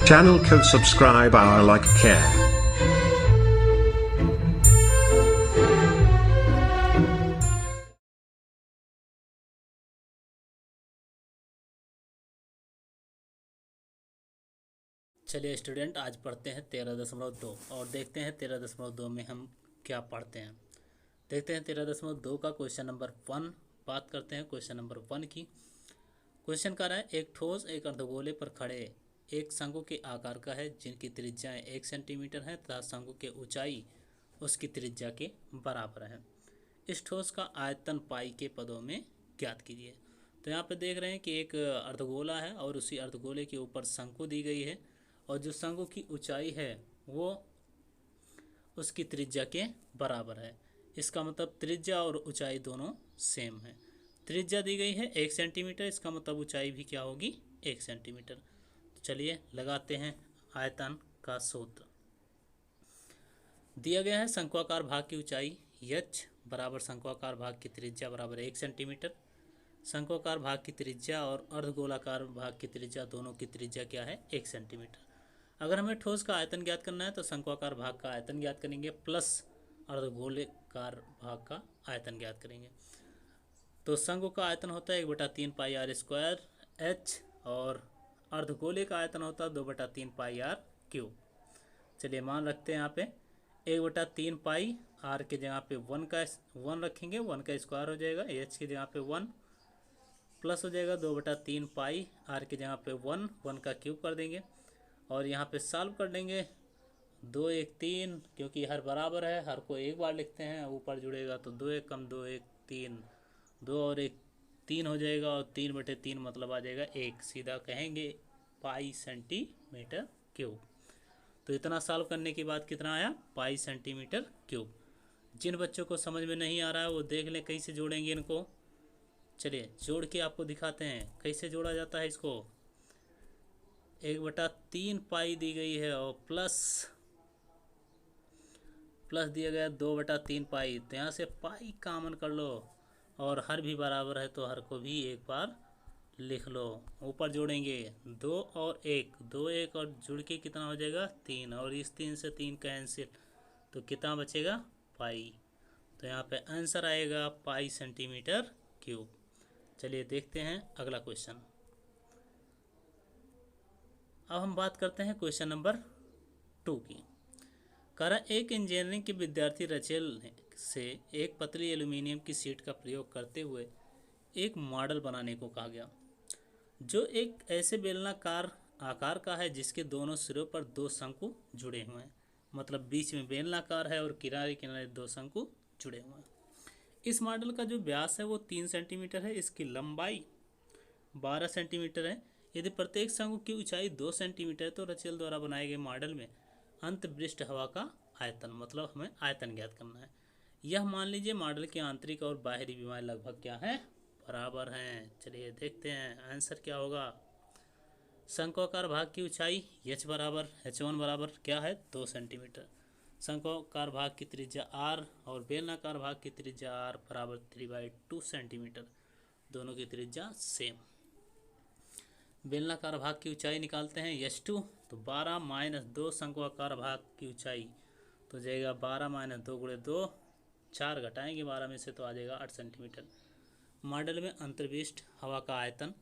Channel को subscribe our like care. चलिए student, आज पढ़ते हैं 13.2 और देखते हैं 13.2 में हम क्या पढ़ते हैं। देखते हैं 13.2 का क्वेश्चन नंबर 1। बात करते हैं क्वेश्चन नंबर 1 की। क्वेश्चन कर रहा है, एक ठोस एक अर्धगोले पर खड़े एक शंकु के आकार का है जिनकी त्रिज्याएं 1 सेंटीमीटर है तथा शंकु की ऊंचाई उसकी त्रिज्या के बराबर है। इस ठोस का आयतन पाई के पदों में ज्ञात कीजिए। तो यहाँ पे देख रहे हैं कि एक अर्धगोला है और उसी अर्धगोले के ऊपर शंकु दी गई है और जो शंकु की ऊंचाई है वो उसकी त्रिज्या के बराबर है। इसका मतलब त्रिज्या और ऊंचाई दोनों सेम है। त्रिज्या दी गई है 1 सेंटीमीटर, इसका मतलब ऊंचाई भी क्या होगी 1 सेंटीमीटर। तो चलिए लगाते हैं आयतन का सूत्र। दिया गया है शंक्वाकार भाग की ऊंचाई h बराबर शंक्वाकार भाग की त्रिज्या बराबर 1 सेंटीमीटर। शंक्वाकार भाग की त्रिज्या और अर्धगोलाकार भाग की त्रिज्या दोनों की त्रिज्या क्या है 1 सेंटीमीटर। अगर हमें ठोस का आयतन ज्ञात करना है तो शंक्वाकार भाग का आयतन ज्ञात करेंगे प्लस अर्धगोलाकार भाग का आयतन ज्ञात करेंगे। तो शंकु का आयतन होता है 1/3 पाई आर स्क्वायर h और अर्धगोले का आयतन होता है 2/3 पाई आर क्यूब। चलिए मान रखते हैं यहाँ पे 1/3 पाई आर के जगह पे 1 रखेंगे, 1 का स्क्वायर हो जाएगा, h की जगह पे 1 प्लस हो जाएगा 2/3 पाई आर की जगह पे 1 का क्यूब कर देंगे और यहाँ पे सॉल्व कर लेंगे। 2 1 3, क्योंकि हर बराबर है हर को एक बार लिखते हैं, ऊपर जुड़ेगा तो 2 1 कम 2 1 3, 2 और 1 3 हो जाएगा और 3/3 मतलब आ जाएगा 1, सीधा कहेंगे पाई सेंटीमीटर क्यूब। तो इतना सॉल्व करने के बाद कितना आया पाई सेंटीमीटर क्यूब। जिन बच्चों को समझ में नहीं आ रहा है वो देख लें कैसे जोड़ेंगे इनको। चलिए जोड़ के आपको दिखाते हैं कैसे जोड़ा जाता है इसको। 1/3 पाई दी गई है और प्लस दिया गया 2/3 पाई, तो यहाँ से पाई कॉमन कर लो और हर भी बराबर है तो हर को भी एक बार लिख लो। ऊपर जोड़ेंगे 2 और 1, 2 1 और जुड़ के कितना हो जाएगा 3 और इस 3 से 3 कैंसिल, तो कितना बचेगा पाई। तो यहाँ पे आंसर आएगा पाई सेंटीमीटर क्यूब। चलिए देखते हैं अगला क्वेश्चन। अब हम बात करते हैं क्वेश्चन नंबर 2 की। करा एक इंजीनियरिंग के विद्यार्थी रचेल से एक पतली एल्यूमिनियम की शीट का प्रयोग करते हुए एक मॉडल बनाने को कहा गया जो एक ऐसे बेलनाकार आकार का है जिसके दोनों सिरों पर 2 शंकु जुड़े हुए हैं। मतलब बीच में बेलनाकार है और किनारे किनारे 2 शंकु जुड़े हुए हैं। इस मॉडल का जो व्यास है वो 3 सेंटीमीटर है, इसकी लंबाई 12 सेंटीमीटर है। यदि प्रत्येक शंकु की ऊंचाई 2 सेंटीमीटर है तो रचेल द्वारा बनाए गए मॉडल में अंतर्पृष्ठ हवा का आयतन, मतलब हमें आयतन ज्ञात करना है। यह मान लीजिए मॉडल की आंतरिक और बाहरी विमाएं लगभग क्या है बराबर हैं। चलिए देखते हैं आंसर क्या होगा। शंक्वाकार भाग की ऊंचाई h बराबर h1 बराबर क्या है 2 सेंटीमीटर। शंक्वाकार भाग की त्रिज्या r और बेलनाकार भाग की त्रिज्या r बराबर 3/2 सेंटीमीटर, दोनों की त्रिज्या सेम। बेलनाकार भाग की ऊंचाई निकालते हैं h2, तो 12 - 2 शंक्वाकार भाग की ऊंचाई तो जाएगा 12 - 2 × 2, 4 घटाएंगे 12 में से तो आ जाएगा 8 सेंटीमीटर। मॉडल में अंतर्पृष्ठ हवा का आयतन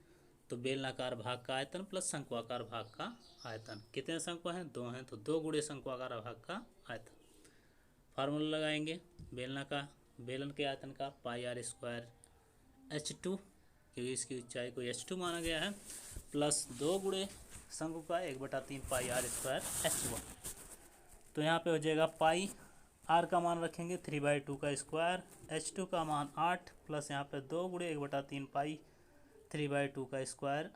तो बेलनाकार भाग का आयतन प्लस शंक्वाकार भाग का आयतन। कितने शंकु हैं 2 हैं तो 2 × शंक्वाकार भाग का आयतन। फार्मूला लगाएंगे बेलन के आयतन का पाई आर स्क्वायर h2, क्योंकि इसकी ऊंचाई को h2 माना गया है, प्लस 2 × शंकु का 1/3 पाई आर स्क्वायर h1। तो यहाँ पे हो जाएगा पाई आर का मान रखेंगे 3/2 का स्क्वायर, h2 का मान 8 प्लस यहाँ पे 2 × 1/3 पाई 3/2 का स्क्वायर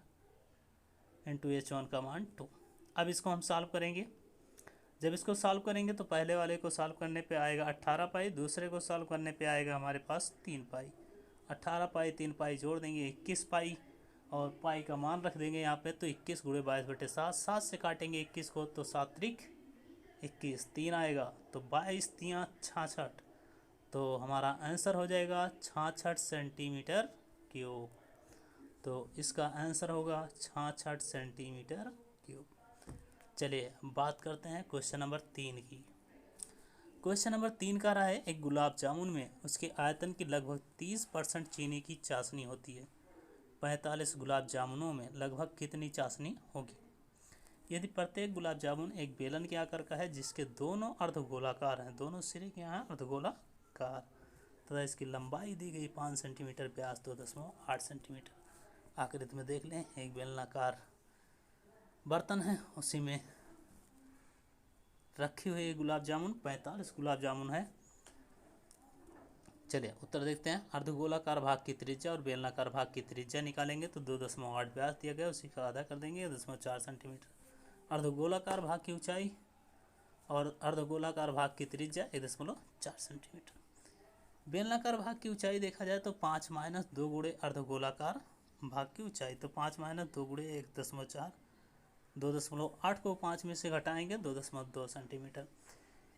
इंटू h1 का मान 2। अब इसको हम सॉल्व करेंगे। जब इसको सॉल्व करेंगे तो पहले वाले को सॉल्व करने पे आएगा 18 पाई, दूसरे को सॉल्व करने पे आएगा हमारे पास 3 पाई। 18 पाई 3 पाई जोड़ देंगे 21 पाई और पाई का मान रख देंगे यहाँ पे, तो 21 × 22/7, 7 से काटेंगे 21 को तो 7 त्रिक 21, 3 आएगा तो 22 3 66, तो हमारा आंसर हो जाएगा 66 सेंटीमीटर क्यूब। तो इसका आंसर होगा 66 सेंटीमीटर क्यूब। चलिए बात करते हैं क्वेश्चन नंबर 3 की। क्वेश्चन नंबर 3 का रहा है, एक गुलाब जामुन में उसके आयतन की लगभग 30% चीनी की चाशनी होती है। 45 गुलाब जामुनों में लगभग कितनी चाशनी होगी? यदि प्रत्येक गुलाब जामुन एक बेलन के आकार का है जिसके दोनों अर्धगोलाकार हैं, दोनों सिरे के यहाँ अर्धगोलाकार, तथा इसकी लंबाई दी गई 5 सेंटीमीटर, व्यास 2.8 सेंटीमीटर। आकृति में देख लें, एक बेलनाकार बर्तन है, उसी में रखी हुई गुलाब जामुन 45 गुलाब जामुन है। चलिए उत्तर देखते हैं। अर्धगोलाकार भाग की त्रिज्या और बेलनाकार भाग की त्रिज्या निकालेंगे तो 2.8 व्यास दिया गया, उसी का आधा कर देंगे 2.4 सेंटीमीटर। अर्धगोलाकार भाग की ऊंचाई और अर्धगोलाकार भाग की त्रिज्या 1.4 सेंटीमीटर। बेलनाकार भाग की ऊंचाई देखा जाए तो 5 - 2 गुणे अर्धगोलाकार भाग की ऊंचाई, तो 5 - 2 गुणे 1.4, 2.8 को 5 में से घटाएंगे 2.2 सेंटीमीटर।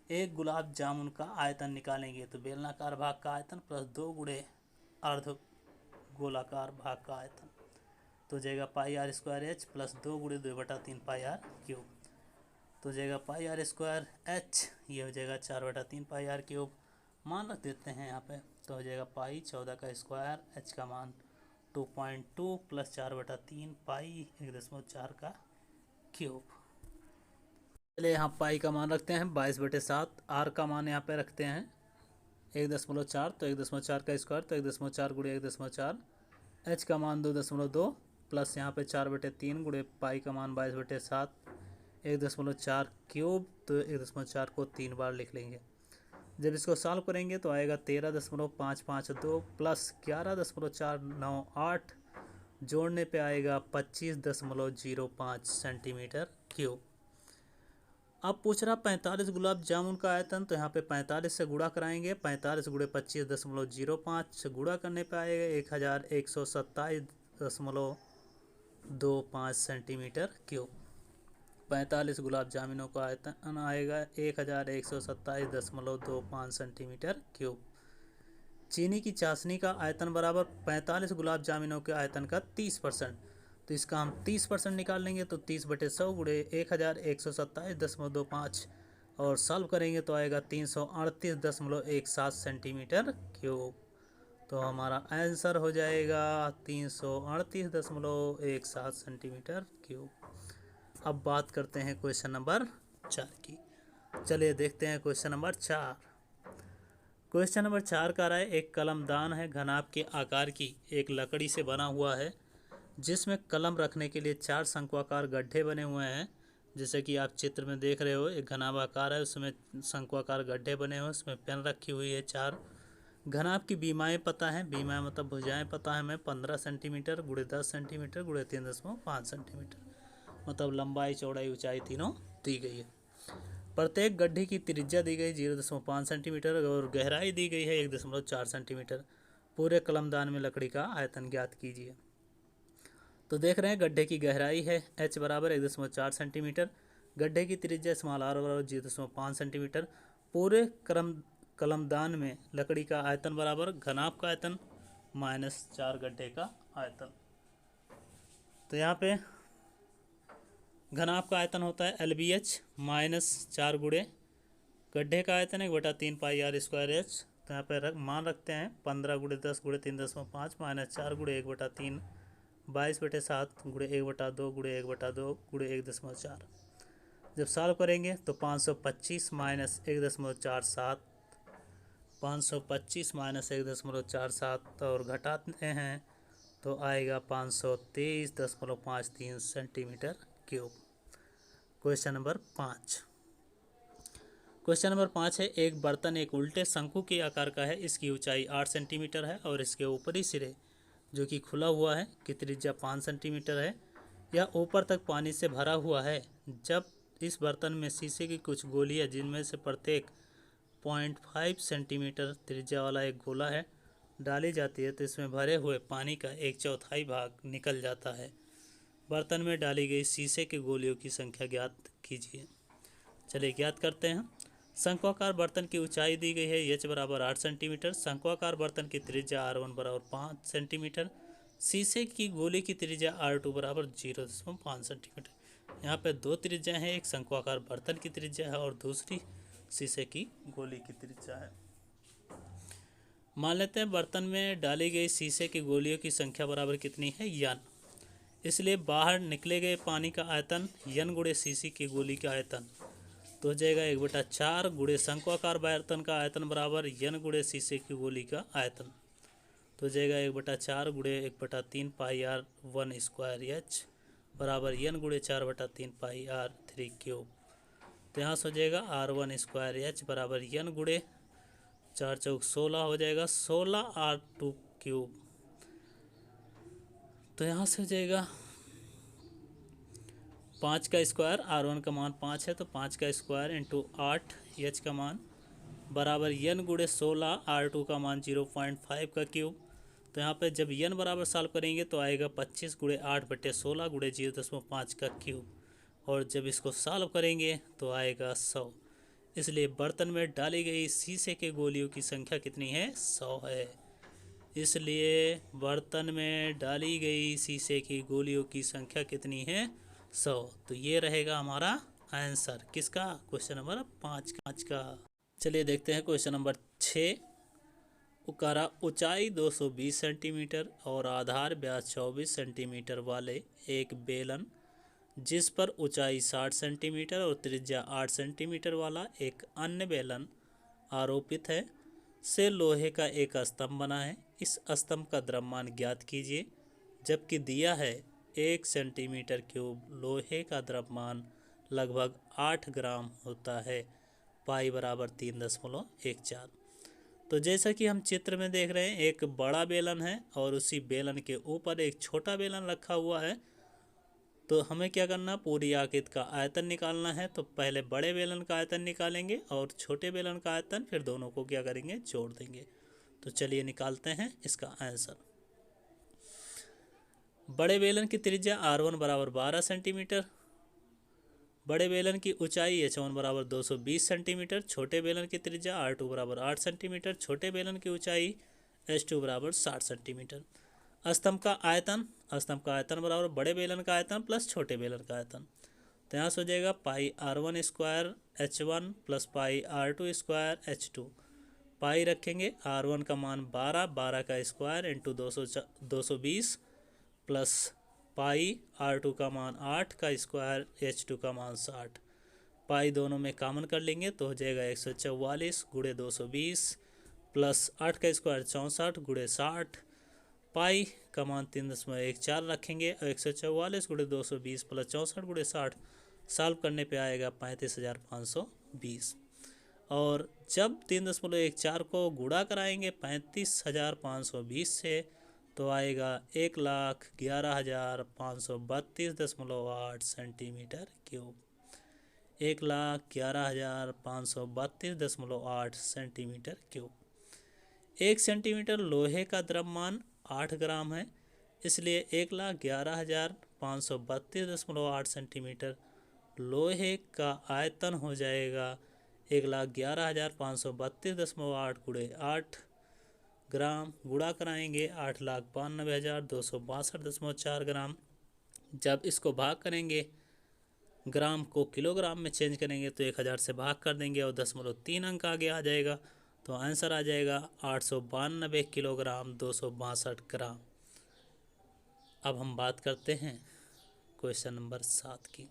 एक गुलाब जामुन का आयतन निकालेंगे तो बेलनाकार भाग का आयतन प्लस 2 गुणे अर्धगोलाकार भाग का आयतन, तो जाएगा πr² प्लस 2 गुणे 2/3 πr³, तो जाएगा πr² h, ये हो जाएगा 4/3 πr³ मान रख देते हैं यहाँ पे, तो हो जाएगा पाई 14 का स्क्वायर, h का मान 2.2 प्लस 4/3 पाई 1.4 का क्यूब। चलिए यहाँ पाई का मान रखते हैं 22/7, आर का मान यहाँ पे रखते हैं 1.4, तो 1.4 का स्क्वायर तो 1.4 गुणे 1.4, h का मान 2.2 प्लस यहाँ पे 4/3 गुणे पाई का मान 22/7 1.4 क्यूब, तो 1.4 को 3 बार लिख लेंगे। जब इसको सॉल्व करेंगे तो आएगा 13.552 प्लस 11.498 जोड़ने पे आएगा 25.05 सेंटीमीटर क्यूब। अब पूछ रहा 45 गुलाब जामुन का आयतन, तो यहाँ पे 45 से गुणा कराएंगे, 45 गुणे 25.05 से गुणा करने पे आएगा 1127.25 सेंटीमीटर क्यूब। 45 गुलाब जामुनों का आयतन आएगा 1127.25 सेंटीमीटर क्यूब। चीनी की चाशनी का आयतन बराबर 45 गुलाब जामुनों के आयतन का 30%, तो इसका हम 30% निकाल लेंगे, तो 30/100 गुणे 1127.25 और सॉल्व करेंगे तो आएगा 338.17 सेंटीमीटर क्यूब। तो हमारा आंसर हो जाएगा 338.17 सेंटीमीटर क्यूब। अब बात करते हैं क्वेश्चन नंबर 4 की। चलिए देखते हैं क्वेश्चन नंबर 4। क्वेश्चन नंबर 4 का रहा है, एक कलमदान है घनाभ के आकार की, एक लकड़ी से बना हुआ है जिसमें कलम रखने के लिए 4 शंक्वाकार गड्ढे बने हुए हैं। जैसे कि आप चित्र में देख रहे हो, एक घनाभ आकार है, उसमें शंक्वाकार गड्ढे बने हुए हैं, उसमें पेन रखी हुई है 4। घनाभ की बीमाएँ पता है, बीमाएँ मतलब भुजाएँ पता है हमें 15 सेंटीमीटर गुणे 10 सेंटीमीटर गुणे 3.5 सेंटीमीटर, मतलब लंबाई चौड़ाई ऊंचाई तीनों दी गई है। प्रत्येक गड्ढे की त्रिज्या दी गई 0.5 सेंटीमीटर और गहराई दी गई है 1.4 सेंटीमीटर। पूरे कलमदान में लकड़ी का आयतन ज्ञात कीजिए। तो देख रहे हैं गड्ढे की गहराई है h बराबर 1.4 सेंटीमीटर, गड्ढे की त्रिज्या स्मॉल r बराबर 0.5 सेंटीमीटर। पूरे कलमदान में लकड़ी का आयतन बराबर घनाभ का आयतन माइनस 4 गड्ढे का आयतन। तो यहाँ पे घनाभ का आयतन होता है LBH -4 गुणे गड्ढे का आयतन 1/3 πr²h। तो यहाँ पे मान रखते हैं 15 गुणे 10 गुणे 3.5 -4 गुणे 1/3 22/7 गुणे 1/2 गुणे 1/2 गुणे 1.4। जब सॉल्व करेंगे तो 525 - 1.47, 525 - 1.47 और घटाते हैं तो आएगा 523.53 centimetre cube. Question number 5। Question number 5 है, एक बर्तन एक उल्टे शंकु के आकार का है, इसकी ऊंचाई 8 सेंटीमीटर है और इसके ऊपरी सिरे जो कि खुला हुआ है की त्रिज्या 5 सेंटीमीटर है। यह ऊपर तक पानी से भरा हुआ है। जब इस बर्तन में शीशे की कुछ गोलियां जिनमें से प्रत्येक 0.5 सेंटीमीटर त्रिज्या वाला एक गोला है डाली जाती है तो इसमें भरे हुए पानी का 1/4 भाग निकल जाता है। बर्तन में डाली गई शीशे के गोलियों की संख्या ज्ञात कीजिए। चलिए ज्ञात करते हैं। शंक्वाकार बर्तन की ऊंचाई दी गई है h बराबर 8 सेंटीमीटर, शंक्वाकार बर्तन की त्रिज्या r1 बराबर 5 सेंटीमीटर, शीशे की गोली की त्रिज्या r2 बराबर 0.5 सेंटीमीटर। यहाँ पे दो त्रिज्या हैं, एक शंक्वाकार बर्तन की त्रिज्या है और दूसरी शीशे की गोली की त्रिज्या है। मान लेते हैं बर्तन में डाली गई शीशे की गोलियों की संख्या बराबर कितनी है, n। इसलिए बाहर निकले गए पानी का आयतन n गुणे शीशे की गोली का आयतन, तो हो जाएगा 1/4 गुणे शंक्वाकार बर्तन का आयतन बराबर n गुणे शीशे की गोली का आयतन, तो हो जाएगा 1/4 गुणे 1/3 पाई r 1 स्क्वायर h बराबर n गुणे 4/3 पाई r 3 क्यूब। तो यहाँ से हो जाएगा r1 स्क्वायर h बराबर n गुणे 4 चौक 16 हो जाएगा 16 r2 क्यूब। तो यहाँ से हो जाएगा 5 का स्क्वायर, r1 का मान 5 है तो 5 का स्क्वायर इंटू 8 h का मान बराबर n गुणे 16 r2 का मान 0.5 का क्यूब। तो यहाँ पे जब n बराबर सॉल्व करेंगे तो आएगा 25 गुणे 8/16 गुणे 0.5 का क्यूब, और जब इसको सॉल्व करेंगे तो आएगा 100। इसलिए बर्तन में डाली गई शीशे के गोलियों की संख्या कितनी है, 100 है। इसलिए बर्तन में डाली गई शीशे की गोलियों की संख्या कितनी है, 100। तो ये रहेगा हमारा आंसर किसका, क्वेश्चन नंबर 5 का। चलिए देखते हैं क्वेश्चन नंबर 6। उकारा ऊंचाई 220 सेंटीमीटर और आधार व्यास 24 सेंटीमीटर वाले एक बेलन जिस पर ऊंचाई 60 सेंटीमीटर और त्रिज्या 8 सेंटीमीटर वाला एक अन्य बेलन आरोपित है से लोहे का एक स्तंभ बना है। इस स्तंभ का द्रव्यमान ज्ञात कीजिए। जबकि दिया है 1 सेंटीमीटर क्यूब लोहे का द्रव्यमान लगभग 8 ग्राम होता है, पाई बराबर 3.14। तो जैसा कि हम चित्र में देख रहे हैं, एक बड़ा बेलन है और उसी बेलन के ऊपर एक छोटा बेलन रखा हुआ है। तो हमें क्या करना, पूरी आकृति का आयतन निकालना है। तो पहले बड़े बेलन का आयतन निकालेंगे और छोटे बेलन का आयतन, फिर दोनों को क्या करेंगे, जोड़ देंगे। तो चलिए निकालते हैं इसका आंसर। बड़े बेलन की त्रिज्या r1 बराबर 12 सेंटीमीटर, बड़े बेलन की ऊंचाई h1 बराबर 220 सेंटीमीटर, छोटे बेलन की त्रिज्या r2 बराबर 8 सेंटीमीटर, छोटे बेलन की ऊंचाई h2 बराबर 60 सेंटीमीटर। स्तंभ का आयतन बराबर बड़े बेलन का आयतन प्लस छोटे बेलन का आयतन। तो यहाँ से हो जाएगा पाई r1 square h1 plus pi r2 square h2। Pi रखेंगे, r1 का मान 12 का square into 220 plus pi r2 का मान 8 का स्क्वायर h2 का मान 60। पाई दोनों में कॉमन कर लेंगे तो हो जाएगा 144 गुणे 220 प्लस 8 का स्क्वायर 64 गुणे 60। पाई का मान 3.14 रखेंगे और 144 गुणे 220 प्लस 64 गुणे 60 सॉल्व करने पे आएगा 35,520। और जब 3.14 को गुणा कराएंगे 35,520 से तो आएगा 1,11,532.8 centimetre cube. 1,11,532.8 centimetre cube. 1 centimetre लोहे का द्रव्यमान 8 ग्राम है, इसलिए 1,11,532.8 सेंटीमीटर लोहे का आयतन हो जाएगा 1,11,532.8 गुणे 8 ग्राम। गुणा कराएंगे 8,92,262.4 ग्राम। जब इसको भाग करेंगे, ग्राम को किलोग्राम में चेंज करेंगे तो 1000 से भाग कर देंगे और 0.3 अंक आगे आ जाएगा। तो आंसर आ जाएगा 892 किलोग्राम 262 ग्राम। अब हम बात करते हैं क्वेश्चन नंबर 7 की।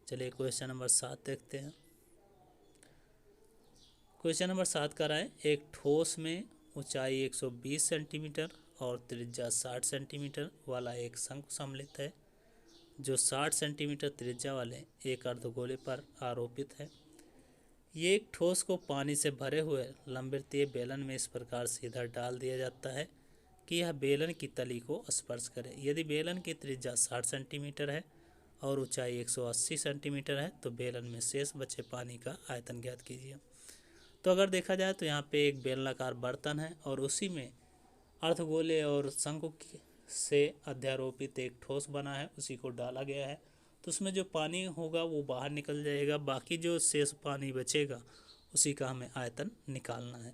चलिए क्वेश्चन नंबर 7 देखते हैं। क्वेश्चन नंबर 7 का है, एक ठोस में ऊंचाई 120 सेंटीमीटर और त्रिज्या 60 सेंटीमीटर वाला एक शंकु सम्मिलित है जो 60 सेंटीमीटर त्रिज्या वाले एक अर्धगोले पर आरोपित है। ये एक ठोस को पानी से भरे हुए लंबवृत्तीय बेलन में इस प्रकार सीधा डाल दिया जाता है कि यह बेलन की तली को स्पर्श करे। यदि बेलन की त्रिज्या 60 सेंटीमीटर है और ऊंचाई 180 सेंटीमीटर है तो बेलन में शेष बचे पानी का आयतन ज्ञात कीजिए। तो अगर देखा जाए तो यहाँ पे एक बेलनाकार बर्तन है और उसी में अर्धगोले और शंकु से अध्यारोपित एक ठोस बना है, उसी को डाला गया है। तो उसमें जो पानी होगा वो बाहर निकल जाएगा, बाकी जो शेष पानी बचेगा उसी का हमें आयतन निकालना है।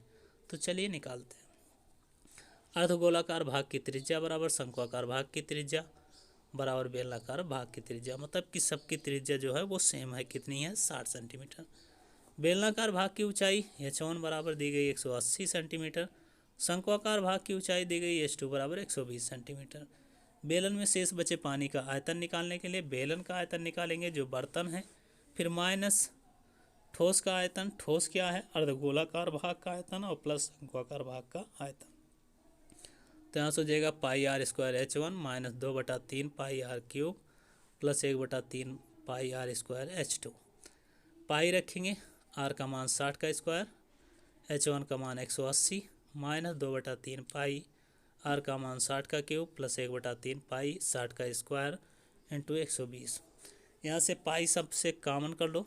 तो चलिए निकालते हैं। अर्धगोलाकार भाग की त्रिज्या बराबर शंक्वाकार भाग की त्रिज्या बराबर बेलनाकार भाग की त्रिज्या, मतलब कि सबकी त्रिज्या जो है वो सेम है, कितनी है 60 सेंटीमीटर। बेलनाकार भाग की ऊंचाई h1 बराबर दी गई 180 सेंटीमीटर, शंक्वाकार भाग की ऊंचाई दी गई h2 बराबर 120 सेंटीमीटर। बेलन में शेष बचे पानी का आयतन निकालने के लिए बेलन का आयतन निकालेंगे जो बर्तन है, फिर माइनस ठोस का आयतन, ठोस क्या है अर्धगोलाकार भाग का आयतन, और प्लस शंक्वाकार भाग का आयतन। तो यहाँ से हो जाएगा pi R square h1 minus 2/3 pi R cube plus 1/3 pi R square h2। Pi रखेंगे, आर का मान 60 का स्क्वायर, h1 का मान 180 माइनस 2/3 पाई, आर का मान 60 का क्यूब प्लस 1/3 पाई 60 का स्क्वायर इंटू 120। यहाँ से पाई सबसे कॉमन कर लो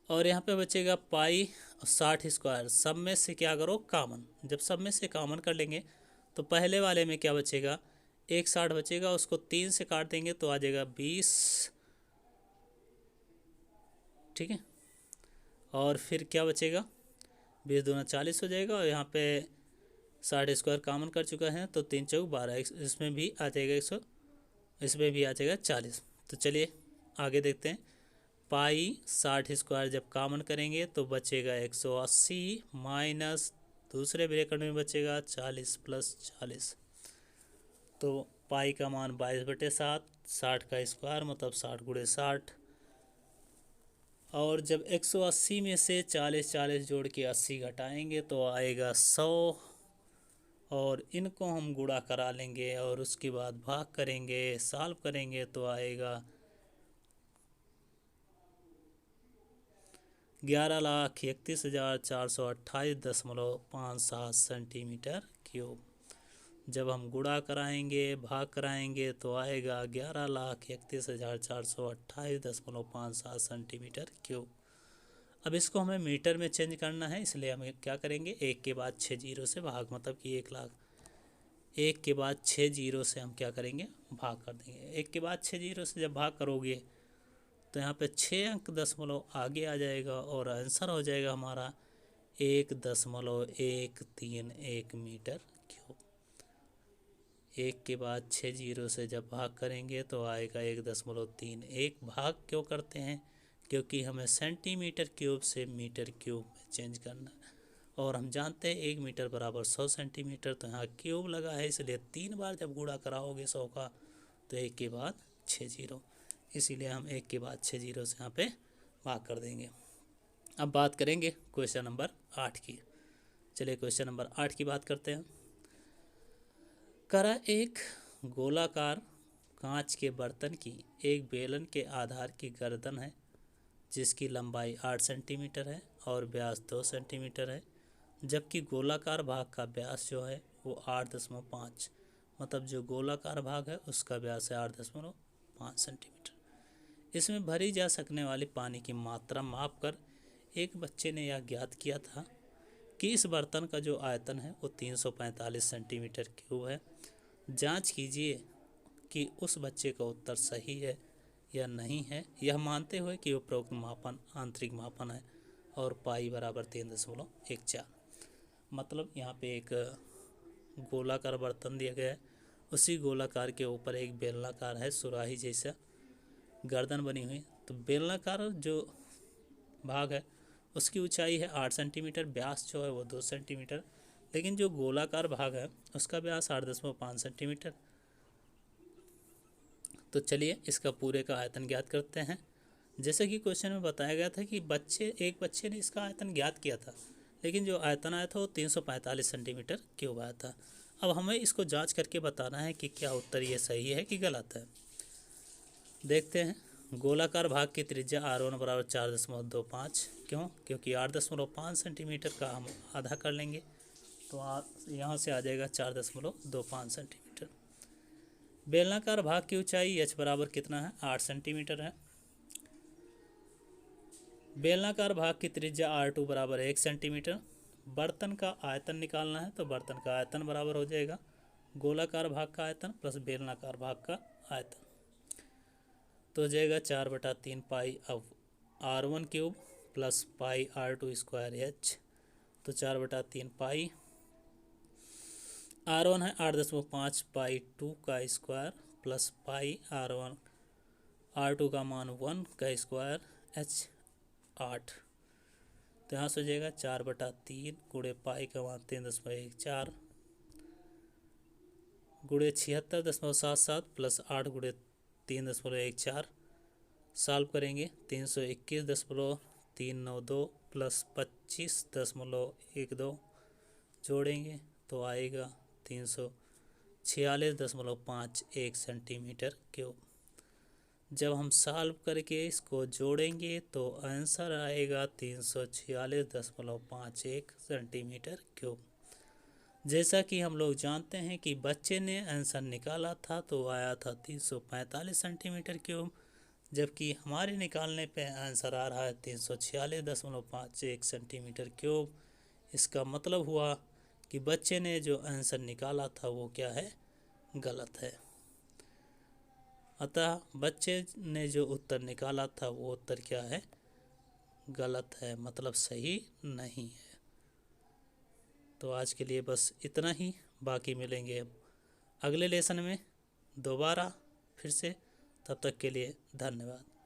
और यहाँ पे बचेगा पाई 60 स्क्वायर, सब में से क्या करो कॉमन। जब सब में से कॉमन कर लेंगे तो पहले वाले में क्या बचेगा, एक 60 बचेगा, उसको 3 से काट देंगे तो आ जाएगा 20, ठीक है। और फिर क्या बचेगा, 20 दूना 40 हो जाएगा, और यहाँ पे 60 स्क्वायर कॉमन कर चुका है तो 3 चौक 12, इसमें भी आ जाएगा 100, इसमें भी आ जाएगा 40। तो चलिए आगे देखते हैं। पाई 60 स्क्वायर जब कॉमन करेंगे तो बचेगा 180 माइनस दूसरे ब्रैकेट में बचेगा 40 प्लस 40, तो पाई का मान 22/7, 60 का स्क्वायर मतलब 60 गुणे 60। और जब 180 में से 40 जोड़ के 80 घटाएंगे तो आएगा 100, और इनको हम गुणा करा लेंगे और उसके बाद भाग करेंगे, सॉल्व करेंगे तो आएगा 11,31,428.57 सेंटीमीटर क्यूब। जब हम गुणा कराएंगे भाग कराएंगे तो आएगा 11,31,428.57 सेंटीमीटर क्यूब। अब इसको हमें मीटर में चेंज करना है, इसलिए हम क्या करेंगे, एक के बाद 6 जीरो से भाग, मतलब कि 1,00,000, एक के बाद 6 जीरो से हम क्या करेंगे भाग कर देंगे। एक के बाद 6 जीरो से जब भाग करोगे तो यहाँ पे 6 अंक दशमलव आगे आ जाएगा और आंसर हो जाएगा हमारा 1.131 मीटर क्यूब। एक के बाद 6 जीरो से जब भाग करेंगे तो आएगा 1.31। भाग क्यों करते हैं, क्योंकि हमें सेंटीमीटर क्यूब से मीटर क्यूब में चेंज करना है, और हम जानते हैं 1 मीटर बराबर 100 सेंटीमीटर, तो यहाँ क्यूब लगा है इसलिए 3 बार जब गुणा कराओगे 100 का तो एक के बाद 6 जीरो, इसीलिए हम एक के बाद 6 जीरो से यहाँ पे भाग कर देंगे। अब बात करेंगे क्वेश्चन नंबर 8 की। चलिए क्वेश्चन नंबर 8 की बात करते हैं। करा एक गोलाकार कांच के बर्तन की एक बेलन के आधार की गर्दन है जिसकी लंबाई 8 सेंटीमीटर है और व्यास 2 सेंटीमीटर है, जबकि गोलाकार भाग का व्यास जो है वो 8.5, मतलब जो गोलाकार भाग है उसका व्यास है 8.5 सेंटीमीटर। इसमें भरी जा सकने वाली पानी की मात्रा माप कर एक बच्चे ने यह ज्ञात किया था कि इस बर्तन का जो आयतन है वो 345 सेंटीमीटर क्यूब है। जांच कीजिए कि उस बच्चे का उत्तर सही है या नहीं है, यह मानते हुए कि उपरोक्त मापन आंतरिक मापन है और पाई बराबर 3.14। मतलब यहाँ पे एक गोलाकार बर्तन दिया गया है, उसी गोलाकार के ऊपर एक बेलनाकार है सुराही जैसा गर्दन बनी हुई, तो बेलनाकार जो भाग है उसकी ऊंचाई है 8 सेंटीमीटर, व्यास जो है वो 2 सेंटीमीटर, लेकिन जो गोलाकार भाग है उसका व्यास 8.5 सेंटीमीटर। तो चलिए इसका पूरे का आयतन ज्ञात करते हैं। जैसे कि क्वेश्चन में बताया गया था कि एक बच्चे ने इसका आयतन ज्ञात किया था, लेकिन जो आयतन आया था वो 345 सेंटीमीटर क्यूब आया था। अब हमें इसको जांच करके बताना है कि क्या उत्तर ये सही है कि गलत है। देखते हैं। गोलाकार भाग की त्रिज्या r1 बराबर 4.25, क्यों, क्योंकि 8.5 सेंटीमीटर का हम आधा कर लेंगे तो यहाँ से आ जाएगा 4.25 सेंटीमीटर। बेलनाकार भाग की ऊंचाई h बराबर कितना है, 8 सेंटीमीटर है। बेलनाकार भाग की त्रिज्या r2 बराबर 1 सेंटीमीटर। बर्तन का आयतन निकालना है तो बर्तन का आयतन बराबर हो जाएगा गोलाकार भाग का आयतन प्लस बेलनाकार भाग का आयतन, तो हो जाएगा 4/3 पाई अब r1 cube plus pi r2 square h, तो 4/3 पाई R1 है 8.5 पाई 2 का square plus pi R1 R2 का मान 1 का स्क्वायर H 8। तो यहाँ से हो जाएगा 4/3 गुणे पाई का मान 3.14 गुणे 76.77 प्लस 8 गुणे 3.14 सॉल्व करेंगे 321.392 प्लस 25.12 जोड़ेंगे तो आएगा 346.51 सेंटीमीटर क्यूब। जब हम सॉल्व करके इसको जोड़ेंगे तो आंसर आएगा 346.51 सेंटीमीटर क्यूब। जैसा कि हम लोग जानते हैं कि बच्चे ने आंसर निकाला था तो आया था 345 सेंटीमीटर क्यूब, जबकि हमारे निकालने पे आंसर आ रहा है 346.51 सेंटीमीटर क्यूब। इसका मतलब हुआ कि बच्चे ने जो आंसर निकाला था वो क्या है, गलत है। अतः बच्चे ने जो उत्तर निकाला था वो उत्तर क्या है, गलत है, मतलब सही नहीं है। तो आज के लिए बस इतना ही, बाकी मिलेंगे अगले लेसन में दोबारा फिर से। तब तक के लिए धन्यवाद।